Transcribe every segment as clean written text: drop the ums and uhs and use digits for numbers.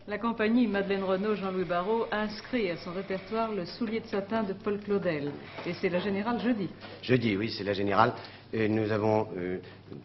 La compagnie Madeleine Renaud Jean-Louis Barrault a inscrit à son répertoire le soulier de satin de Paul Claudel. Et c'est la Générale jeudi. Jeudi, oui, c'est la Générale. Nous avons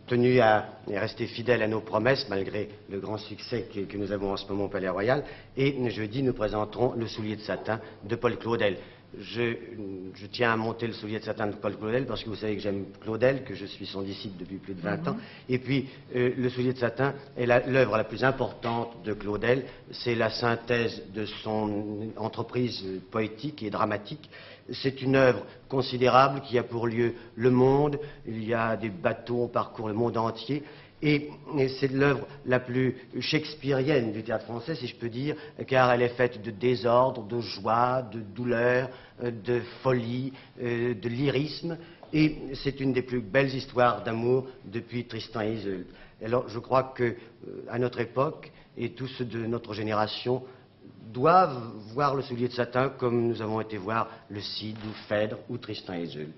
tenu à rester fidèles à nos promesses, malgré le grand succès que nous avons en ce moment au Palais Royal. Et jeudi, nous présenterons le soulier de satin de Paul Claudel. Je tiens à monter le soulier de satin de Paul Claudel parce que vous savez que j'aime Claudel, que je suis son disciple depuis plus de 20 ans. Et puis, le soulier de satin est l'œuvre la plus importante de Claudel. C'est la synthèse de son entreprise poétique et dramatique. C'est une œuvre considérable qui a pour lieu le monde. Il y a des bateaux, on parcourt le monde entier. Et c'est l'œuvre la plus shakespearienne du théâtre français, si je peux dire, car elle est faite de désordre, de joie, de douleur, de folie, de lyrisme. Et c'est une des plus belles histoires d'amour depuis Tristan et Isolde. Alors je crois que, à notre époque, et tous ceux de notre génération, doivent voir le soulier de satin comme nous avons été voir le Cid ou Phèdre ou Tristan et Isolde.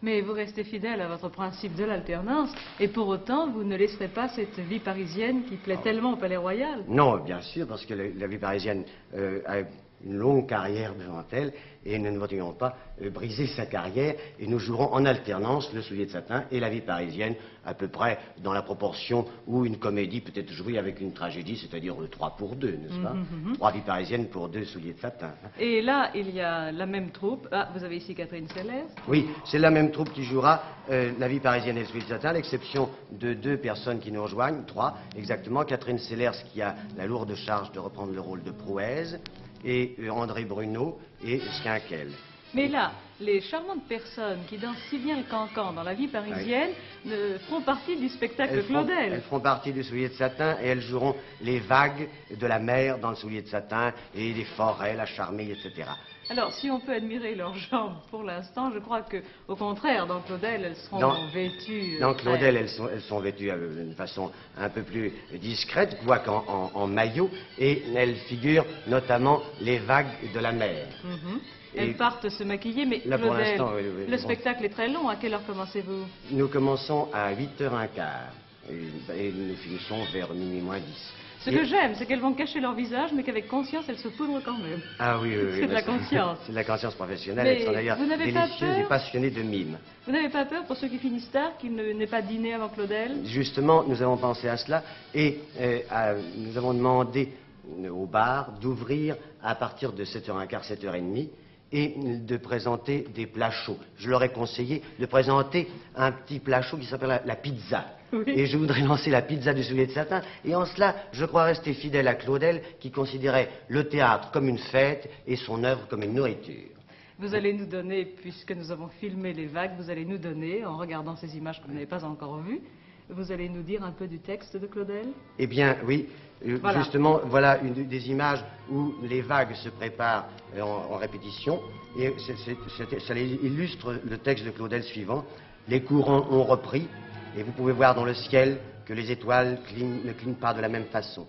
Mais vous restez fidèle à votre principe de l'alternance, et pour autant, vous ne laisserez pas cette vie parisienne qui plaît tellement au Palais Royal. Non, bien sûr, parce que la vie parisienne a une longue carrière devant elle, et nous ne voudrions pas briser sa carrière, et nous jouerons en alternance le soulier de satin et la vie parisienne, à peu près dans la proportion où une comédie peut être jouée avec une tragédie, c'est-à-dire 3 pour 2, n'est-ce pas? 3 vies parisiennes pour 2 souliers de satin. Et là, il y a la même troupe. Ah, vous avez ici Catherine Sellers. Oui, c'est la même troupe qui jouera la vie parisienne et le soulier de satin, à l'exception de 2 personnes qui nous rejoignent, 3 exactement. Catherine Sellers qui a la lourde charge de reprendre le rôle de Prouaise, et André Bruno et Skinkel. Mais là, les charmantes personnes qui dansent si bien le cancan dans la vie parisienne font partie du spectacle Claudel. Elles feront partie du soulier de satin et elles joueront les vagues de la mer dans le soulier de satin et les forêts, la Charmille, etc. Alors, si on peut admirer leurs jambes pour l'instant, je crois que, au contraire, dans Claudel, elles seront vêtues... Dans Claudel, elles sont vêtues d'une façon un peu plus discrète, quoique en maillot, et elles figurent notamment les vagues de la mer. Elles partent se maquiller, mais là, Claudel, oui, le spectacle est très long. À quelle heure commencez-vous? Nous commençons à 8h15, et nous finissons vers minuit moins 10. Ce que j'aime, c'est qu'elles vont cacher leur visage, mais qu'avec conscience, elles se poudrent quand même. Ah oui, oui. C'est de la conscience. C'est de la conscience professionnelle. Mais elles sont d'ailleurs délicieuses et passionnées de mime. Vous n'avez pas peur, pour ceux qui finissent tard, qu'ils n'aient pas dîné avant Claudel? Justement, nous avons pensé à cela et nous avons demandé au bar d'ouvrir à partir de 7h15, 7h30 et de présenter des plats chauds. Je leur ai conseillé de présenter un petit plat chaud qui s'appelle la pizza. Oui. Et je voudrais lancer la pizza du soulier de satin. Et en cela, je crois rester fidèle à Claudel, qui considérait le théâtre comme une fête et son œuvre comme une nourriture. Vous allez nous donner, puisque nous avons filmé les vagues, vous allez nous donner, en regardant ces images que vous n'avez pas encore vues, vous allez nous dire un peu du texte de Claudel? Eh bien, oui. Voilà. Justement, voilà des images où les vagues se préparent en répétition. Et ça illustre le texte de Claudel suivant. Les courants ont repris, et vous pouvez voir dans le ciel que les étoiles ne clignent pas de la même façon.